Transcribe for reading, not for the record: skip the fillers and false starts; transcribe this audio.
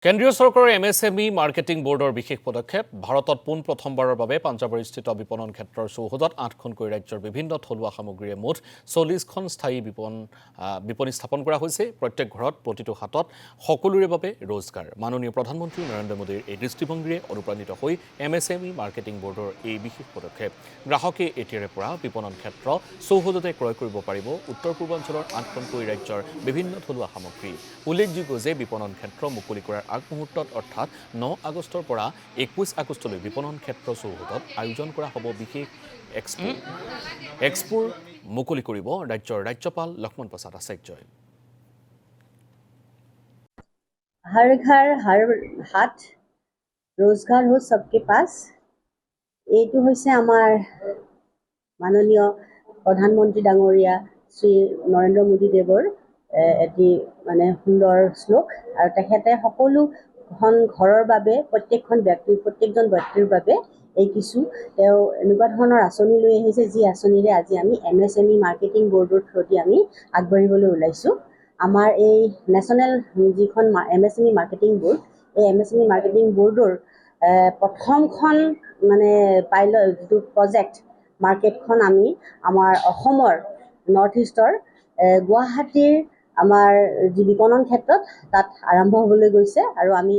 কেন্দ্ৰীয় চৰকাৰৰ MSME marketing বোৰ্ডৰ বিশেষ পদক্ষেপ ভাৰতত প্ৰথমবাৰৰ বাবে পাঞ্জাৱৰস্থিত বিপণন ক্ষেত্ৰৰ চৌহদত 8খনকৈ ৰাজ্যৰ বিভিন্ন থলুৱা সামগ্ৰীৰে মুঠ 40খন স্থায়ী বিপণী স্থাপন কৰা হৈছে। প্ৰত্যেক ঘৰত প্ৰতিটো হাতত সকলোৰে বাবে ৰোজগাৰ। মাননীয় প্ৰধানমন্ত্ৰী নৰেন্দ্ৰ মোদীৰ এই দৃষ্টিভংগীৰে অনুপ্ৰাণিত হৈ MSME মাৰ্কেটিং বোৰ্ডৰ এই বিশেষ পদক্ষেপ। গ্ৰাহকে এতিয়াৰে পৰা বিপণন ক্ষেত্ৰ চৌহদতে ক্ৰয় কৰিব পাৰিব উত্তৰ পূৰ্বাঞ্চলৰ 8খনকৈ ৰাজ্যৰ বিভিন্ন থলুৱা সামগ্ৰী। উল্লেখযোগ্য যে বিপণন ক্ষেত্ৰ মুকলি কৰাৰ আগমুহূৰ্তত অৰ্থাৎ 9 আগষ্টৰ পৰা 21 আগষ্টলৈ বিপণন ক্ষেত্ৰ চৌহদত আয়োজন কৰা হ'ব বিশেষ এক্সপোৰ মুকলি কৰিব ৰাজ্যৰ ৰাজ্যপাল লক্ষ্মণ প্ৰসাদ আচাৰ্যই। हर घर हर हाथ रोजगार हो सबके पास এইটো হৈছে আমাৰ মাননীয় প্ৰধানমন্ত্ৰী ডাঙৰীয়া শ্ৰী নৰেন্দ্ৰ মোদী দেৱৰ এটি সুন্দৰ শ্লোক আৰু তেখেতে সকলোখন ঘৰৰ বাবে প্ৰত্যেকজন ব্যক্তিৰ বাবে এই কিছু তেওঁ এনেকুৱা ধৰণৰ আঁচনি লৈ আহিছে যি আঁচনিৰে আজি আমি MSME মাৰ্কেটিং বোৰ্ডৰ থ্ৰুদি আমি আগবাঢ়িবলৈ ওলাইছোঁ। আমাৰ এই নেশ্যনেল যিখন MSME মাৰ্কেটিং বোৰ্ড এই MSME মাৰ্কেটিং বোৰ্ডৰ প্ৰথমখন পাইলট যিটো প্ৰজেক্ট মাৰ্কেটখন আমি আমাৰ অসমৰ নৰ্থ ইষ্টৰ গুৱাহাটীৰ আমাৰ যি বিপণন ক্ষেত্ৰত তাত আৰম্ভ হ'বলৈ গৈছে আৰু আমি